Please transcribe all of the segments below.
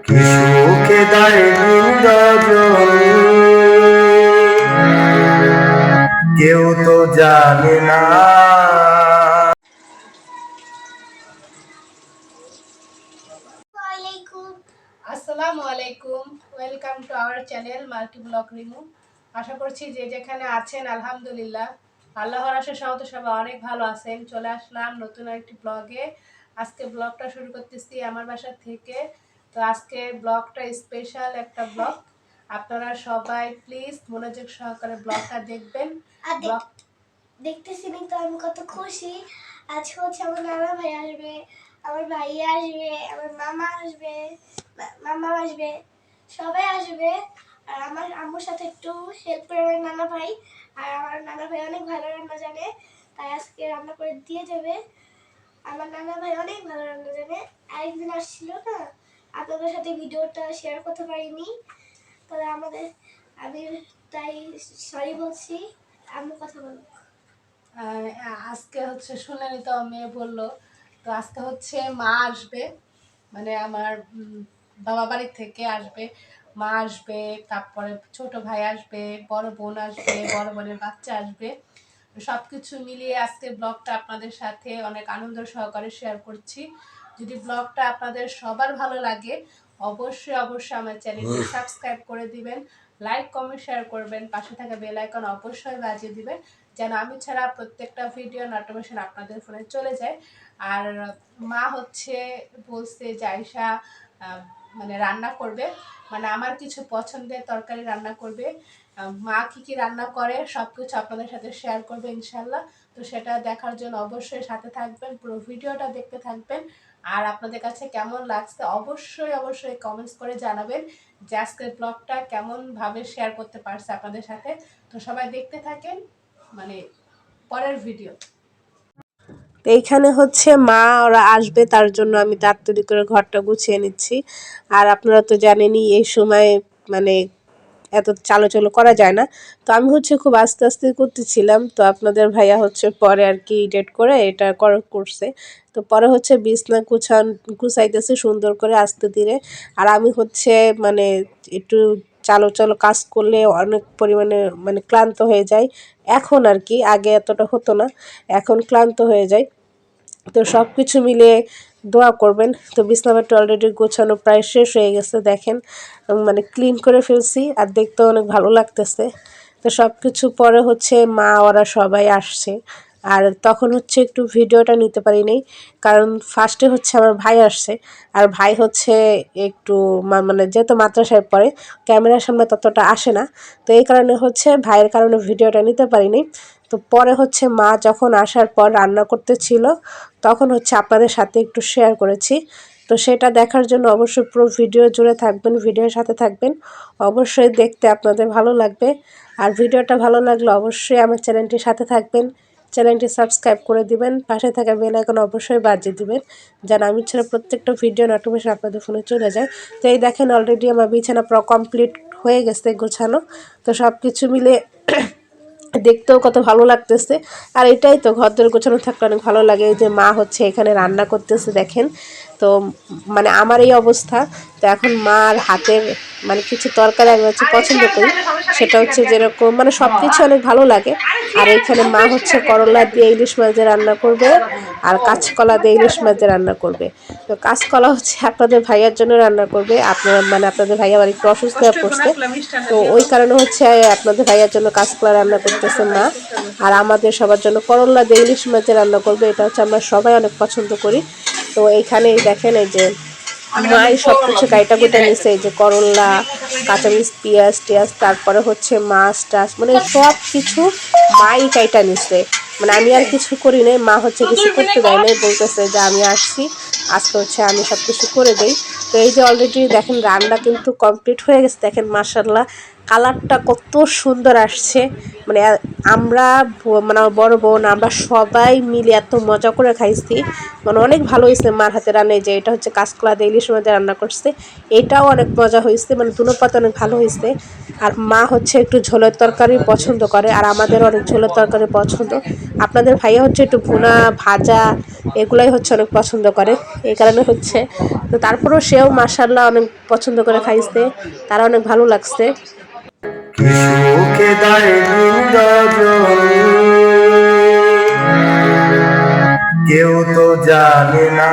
কি সুখে দেয় দিন রজনী, কেউ তো জানে না। আসসালামু আলাইকুম, welcome to our channel multi blog Rimu. আশা করছি যে যেখানে আছেন আলহামদুলিল্লাহ আল্লাহর আশীর্বাদে সবাই অনেক ভালো আছেন। চলে আসলাম নতুন একটি ব্লগে। আজকে ব্লগটা শুরু করতেছি আমার বাসা থেকে। তো আজকে ব্লগটা স্পেশাল একটা ব্লগ, আপনারা সবাই প্লিজ মনোযোগ সহকারে ব্লগটা দেখবেন। ব্লগ দেখতেছি তো আমি কত খুশি। আজকে হচ্ছে আমার নানা ভাই আসবে, আমার ভাইয়া আসবে, আমার মামা আসবে, মামা আসবে, সবাই আসবে। আর আমার আম্মুর সাথে একটু হেল্প করে আমার নানা ভাই। আর আমার নানা ভাই অনেক ভালো রান্না জানে, তাই আজকে রান্না করে দিয়ে যাবে। আমার নানা ভাই অনেক ভালো রান্না জানে। আরেকদিন আসছিল না, আপনাদের সাথে ভিডিওটা শেয়ার করতে পারিনি, তবে আমি তাই সরি বলছি। আম্মু কথা বলবো। আজকে হচ্ছে শুনলেনই তো, মেয়ে বললো। তো আজকে হচ্ছে মা আসবে, মানে আমার বাবা বাড়ির থেকে আসবে। মা আসবে, তারপরে ছোট ভাই আসবে, বড় বোন আসবে, বড় বোনের বাচ্চা আসবে। সব কিছু মিলিয়ে আজকে ব্লগটা আপনাদের সাথে অনেক আনন্দ সহকারে শেয়ার করছি। যদি ব্লগটা আপনাদের সবার ভালো লাগে অবশ্যই অবশ্যই আমার চ্যানেলটি সাবস্ক্রাইব করে দিবেন, লাইক কমেন্ট শেয়ার করবেন, পাশে থাকা বেল আইকন অবশ্যই বাজিয়ে দিবেন যেন আমি ছাড়া প্রত্যেকটা ভিডিও নোটিফিকেশন আপনাদের ফোনে চলে যায়। আর মা হচ্ছে বলছে যে আয়শা মানে রান্না করবে, মানে আমার কিছু পছন্দের তরকারি রান্না করবে। মা কি রান্না করে সব কিছু আপনাদের সাথে শেয়ার করবে ইনশাল্লাহ। তো সেটা দেখার জন্য অবশ্যই সাথে থাকবেন, পুরো ভিডিওটা দেখতে থাকবেন। আর আপনাদের কাছে কেমন লাগছে অবশ্যই অবশ্যই কমেন্টস করে জানাবেন যে আজকের ব্লগটা কেমনভাবে শেয়ার করতে পারছে আপনাদের সাথে। তো সবাই দেখতে থাকেন মানে পরের ভিডিও। তো এইখানে হচ্ছে মা ওরা আসবে, তার জন্য আমি তাড়াতাড়ি করে ঘরটা গুছিয়ে নিচ্ছি। আর আপনারা তো জানেনই এই সময় মানে এত চালো করা যায় না। তো আমি হচ্ছে খুব আস্তে আস্তে করতেছিলাম। তো আপনাদের ভাইয়া হচ্ছে পরে আর কি এডিট করে এটা করছে। তো পরে হচ্ছে বিছনা গুছাইতেছে সুন্দর করে আস্তে ধীরে। আর আমি হচ্ছে মানে একটু চালো কাজ করলে অনেক পরিমাণে মানে ক্লান্ত হয়ে যায় এখন আর কি, আগে এতটা হতো না, এখন ক্লান্ত হয়ে যায়। তো সব কিছু মিলিয়ে দোয়া করবেন। তো বিছানাটা অলরেডি গোছানো প্রায় শেষ হয়ে গেছে, দেখেন মানে ক্লিন করে ফেলছি আর দেখতেও অনেক ভালো লাগতেছে। তো সব কিছু পরে হচ্ছে মা ওরা সবাই আসছে। আর তখন হচ্ছে একটু ভিডিওটা নিতে পারি নাই, কারণ ফার্স্টে হচ্ছে আমার ভাই আসছে। আর ভাই হচ্ছে একটু মানে যেহেতু মাদ্রাসায় পড়ে ক্যামেরার সামনে ততটা আসে না, তো এই কারণে হচ্ছে ভাইয়ের কারণে ভিডিওটা নিতে পারিনি। তো পরে হচ্ছে মা যখন আসার পর রান্না করতেছিল তখন হচ্ছে আপনাদের সাথে একটু শেয়ার করেছি। তো সেটা দেখার জন্য অবশ্যই পুরো ভিডিও জুড়ে থাকবেন, ভিডিওর সাথে থাকবেন, অবশ্যই দেখতে আপনাদের ভালো লাগবে। আর ভিডিওটা ভালো লাগলে অবশ্যই আমার চ্যানেলটির সাথে থাকবেন, চ্যানেলটি সাবস্ক্রাইব করে দিবেন, পাশে থাকা বেল আইকন অবশ্যই বাজিয়ে দিবেন যেন আমি ছাড়া প্রত্যেকটা ভিডিও নোটিফিকেশন আপনাদের ফোনে চলে যায়। তো এই দেখেন অলরেডি আমার বিছানা পুরো কমপ্লিট হয়ে গেছে গোছানো। তো সব কিছু মিলে দেখতেও কত ভালো লাগতেছে। আর এটাই তো ঘরদোর গোছানো থাকলে অনেক ভালো লাগে। এই যে মা হচ্ছে এখানে রান্না করতেছে দেখেন। তো মানে আমার এই অবস্থা। তো এখন মার হাতের মানে কিছু তরকারি আমি হচ্ছে পছন্দ করি, সেটা হচ্ছে যেরকম মানে সব কিছু অনেক ভালো লাগে। আর এইখানে মা হচ্ছে করলা দিয়ে ইলিশ মাছ দিয়ে রান্না করবে আর কাঁচকলা দিয়ে ইলিশ মাছ দিয়ে রান্না করবে। তো কাঁচকলা হচ্ছে আপনাদের ভাইয়ার জন্য রান্না করবে, আপনারা মানে আপনাদের ভাইয়া আবার একটু অসুস্থ হয়ে পড়ছে, তো ওই কারণে হচ্ছে আপনাদের ভাইয়ার জন্য কাঁচকলা রান্না করতেছে মা। আর আমাদের সবার জন্য করলা দিয়ে ইলিশ মাছ রান্না করবে, এটা হচ্ছে আমরা সবাই অনেক পছন্দ করি। তো এইখানে দেখেন এই যে মাই সব কিছু কাইটা কুইটা নিছে, এই যে করলা, কাঁচামরিচ, পেঁয়াজ টিয়াজ, তারপরে হচ্ছে মাছ টাছ মানে সব কিছু মাই কাইটা নিছে। মানে আমি আর কিছু করি নাই, মা হচ্ছে কিছু করতে দেয় নাই, বলতেছে যে আমি আসছি আজকে হচ্ছে আমি সব কিছু করে দেই। তো এই যে অলরেডি দেখেন রান্না কিন্তু কমপ্লিট হয়ে গেছে, দেখেন মাশাআল্লাহ কালারটা কত সুন্দর আসছে। মানে আমরা মানে আমার বড় বোন আমরা সবাই মিলে এত মজা করে খাইছি, মানে অনেক ভালো হয়েছে মার হাতে রান্না। যে এটা হচ্ছে কাঁচকলা দিয়ে ইলিশ মাছ দিয়ে রান্না করছে, এটাও অনেক মজা হয়েছে, মানে দুনো পাতা অনেক ভালো হয়েছে। আর মা হচ্ছে একটু ঝোলের তরকারি পছন্দ করে, আর আমাদের অনেক ঝোলের তরকারি পছন্দ। আপনাদের ভাইয়া হচ্ছে একটু ভুনা ভাজা এগুলাই হচ্ছে অনেক পছন্দ করে, এই কারণে হচ্ছে। তো তারপরেও সেও মাশাআল্লাহ অনেক পছন্দ করে খাইছে, তারা অনেক ভালো লাগছে। কি সুখে দেয় দিন রজনী, কেউ তো জানে না।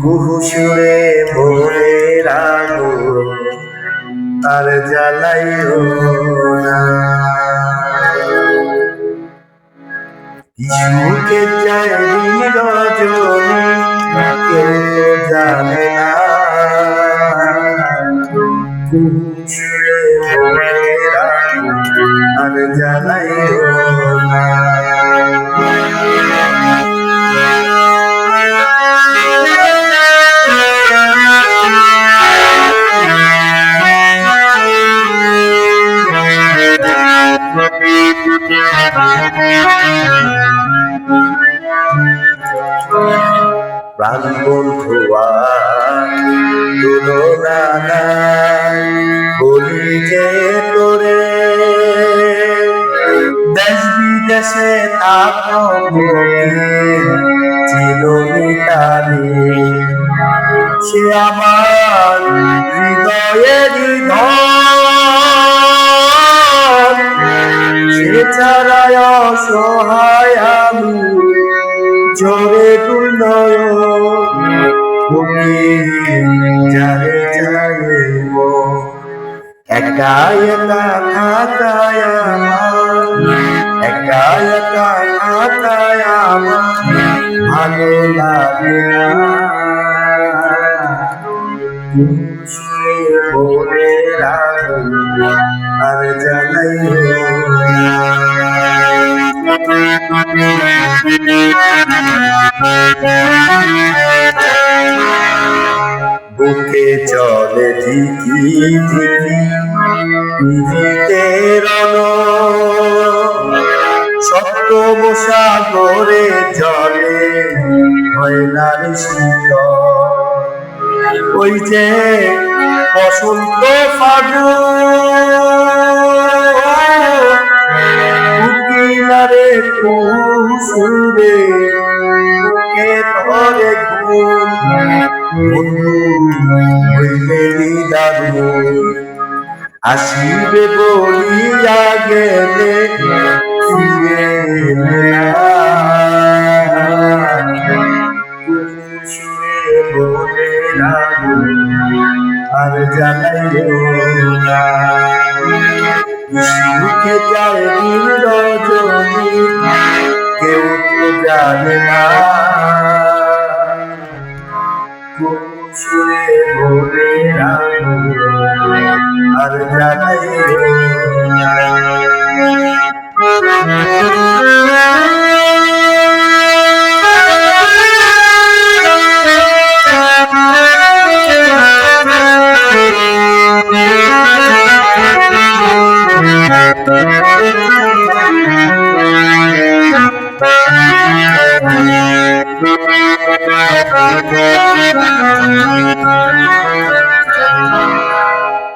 কুহু সুরে মনের আগুন আর জ্বালাইও না। কি সুখে যায় দিন রজনী, কেউ তো জানে না। কুহু সুরে মনের আগুন আর জ্বালাইও না। প্রাণ বন্ধু আর তুলনা নাই, বলি যে তোরে দেশ বিদেশে চিরনিতারে। সে আমার হৃদয়ের ধন, সে ছাড়াই অসহায় আমি ঝরে তুলনয়ন। যারে যারে একা একা থাকায় আমার, একা একা থাকায় আমার ভালো লাগে না। মনের আগুন আর জ্বালাইও না। বুকে চলে ঠিকি ঠিকি পিড়িতে রণ, সত্য সাগরে জলে হয় নারী শীতল। ওই যে বসন্ত ফাগুনারে কুসুরে বুকে ধরে ঘুম, বন্ধু হইলে দারুণ আসিবে বলিয়া গেলে ফিরে এলে না। সুরে মনের আগুন আর জ্বালাইও না। সুখে যায় দিন রজনী, কেউ তো জানে না। সুরে মনের আগুন আর জ্বালাইও না।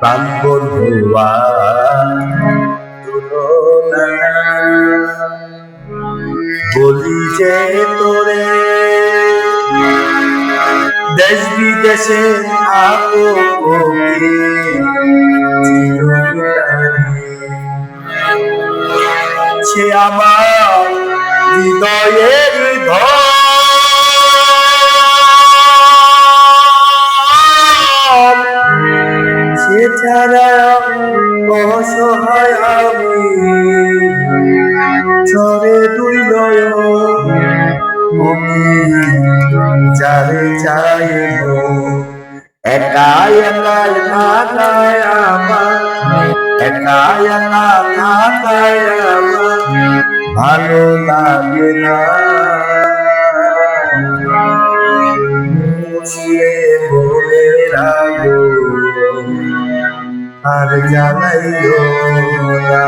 প্রাণ বন্ধু বলি যে তোরে দেশ বিদেশে সে আমার হৃদয়ের ধন, সে ছাড়া অসহায় আমি ঝরে দুই নয়ন। যারে চাইব একা একা থাকায় আমার, একা একা থাকায় আমার ভালো লাগে না। মুছিয়ে মনের আর জ্বালাইও না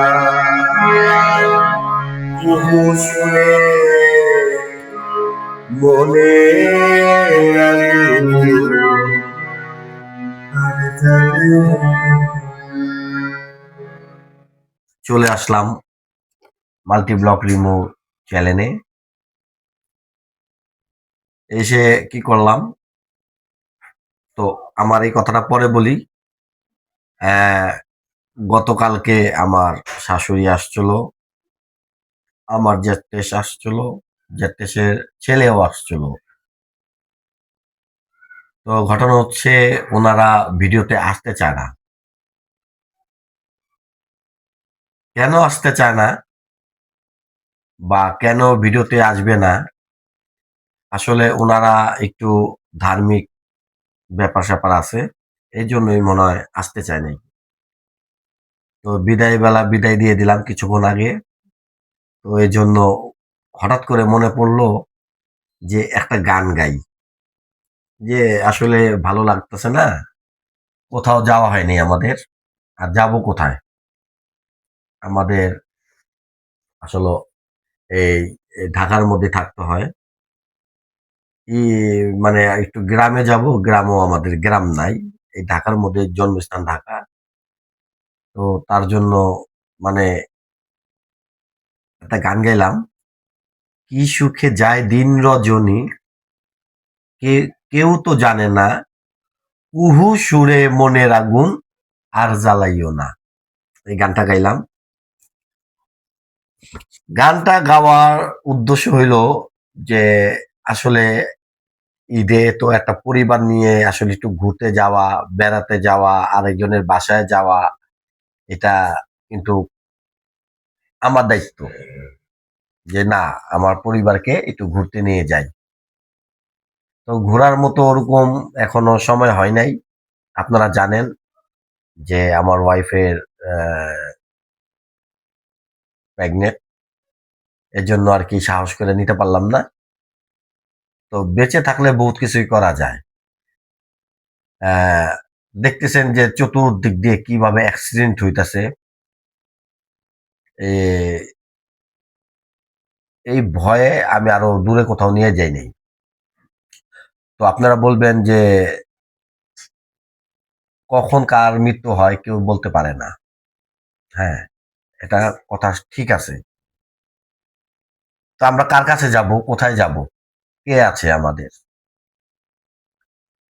কুহু শুনে মনে আর জ্বালাইও চলে আসলাম মাল্টি ব্লক রিমু চ্যানেলে। এসে কি করলাম, তো আমার এই কথাটা পরে বলি। গতকালকে আমার শাশুড়ি আসছিল, আমার জেঠটেস আসছিল, জেঠটেসের ছেলেও আসছিল। তো ঘটনা হচ্ছে ওনারা ভিডিওতে আসতে চায় না। কেন আসতে চায় না বা কেন ভিডিওতে আসবে না, আসলে ওনারা একটু ধার্মিক ব্যাপার স্যাপার আছে, এই জন্যই মনে হয় আসতে চায় নাই। তো বিদায় বেলা বিদায় দিয়ে দিলাম কিছুক্ষণ আগে। তো এই জন্য হঠাৎ করে মনে পড়লো যে একটা গান গাই, যে আসলে ভালো লাগতেছে না, কোথাও যাওয়া হয়নি আমাদের, আর যাব কোথায়। আমাদের আসলে এই এই ঢাকার মধ্যে থাকতে হয়। ই মানে একটু গ্রামে যাব, গ্রামও আমাদের গ্রাম নাই, এই ঢাকার মধ্যে জন্মস্থান ঢাকা। তো তার জন্য মানে একটা গান গাইলাম, কি সুখে যায় দিন রজনী, কেউ তো জানে না, কুহু সুরে মনের আগুন আর জ্বালাইও না। এই গানটা গাইলাম। গানটা গাওয়ার উদ্দেশ্য হইল যে আসলে ঈদে তো একটা পরিবার নিয়ে আসলে একটু ঘুরতে যাওয়া, বেড়াতে যাওয়া, আরেকজনের বাসায় যাওয়া, এটা কিন্তু আমার দায়িত্ব যে না, আমার পরিবারকে একটু ঘুরতে নিয়ে যাই। তো ঘোরার মতো ওরকম এখনো সময় হয় নাই। আপনারা জানেন যে আমার ওয়াইফের প্রেগনেন্ট, এর জন্য আর কি সাহস করে নিতে পারলাম না। তো বেঁচে থাকলে বহুত কিছুই করা যায়। দেখতেছেন যে চতুর্দিক দিয়ে কিভাবে অ্যাক্সিডেন্ট হইতাছে। এই ভয়ে আমি আরো দূরে কোথাও নিয়ে যাই নাই। তো আপনারা বলবেন যে কখন কার মৃত্যু হয় কেউ বলতে পারে না। হ্যাঁ, এটা কথা ঠিক আছে। তো আমরা কার কাছে যাব, কোথায় যাব, কে আছে আমাদের?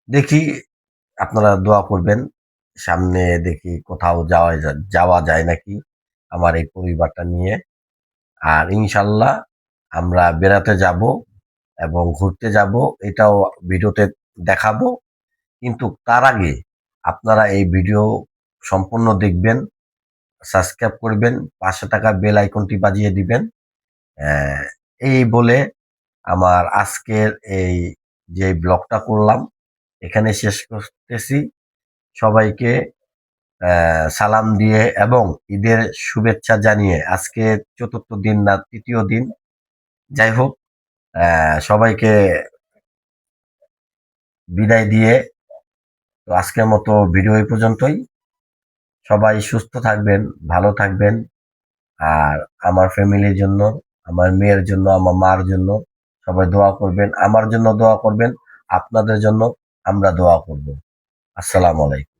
দেখি, আপনারা দোয়া করবেন, সামনে দেখি কোথাও যাওয়া যায় নাকি আমার এই পরিবারটা নিয়ে। আর ইনশাল্লাহ আমরা বেড়াতে যাব এবং ঘুরতে যাব, এটাও ভিডিওতে দেখাবো। কিন্তু তার আগে আপনারা এই ভিডিও সম্পূর্ণ দেখবেন, সাবস্ক্রাইব করবেন, পাশে থাকা বেল আইকনটি বাজিয়ে দিবেন। এই বলে আমার আজকের এই যে ব্লগটা করলাম এখানে শেষ করতেছি। সবাইকে সালাম দিয়ে এবং ঈদের শুভেচ্ছা জানিয়ে, আজকে চতুর্থ দিন না তৃতীয় দিন, যাই হোক, সবাইকে বিদায় দিয়ে, তো আজকের মতো ভিডিও এই পর্যন্তই। সবাই সুস্থ থাকবেন, ভালো থাকবেন। আর আমার ফ্যামিলির জন্য, আমার মেয়ের জন্য, আমার মার জন্য সবাই দোয়া করবেন, আমার জন্য দোয়া করবেন, আপনাদের জন্য আমরা দোয়া করব। আসসালামু আলাইকুম।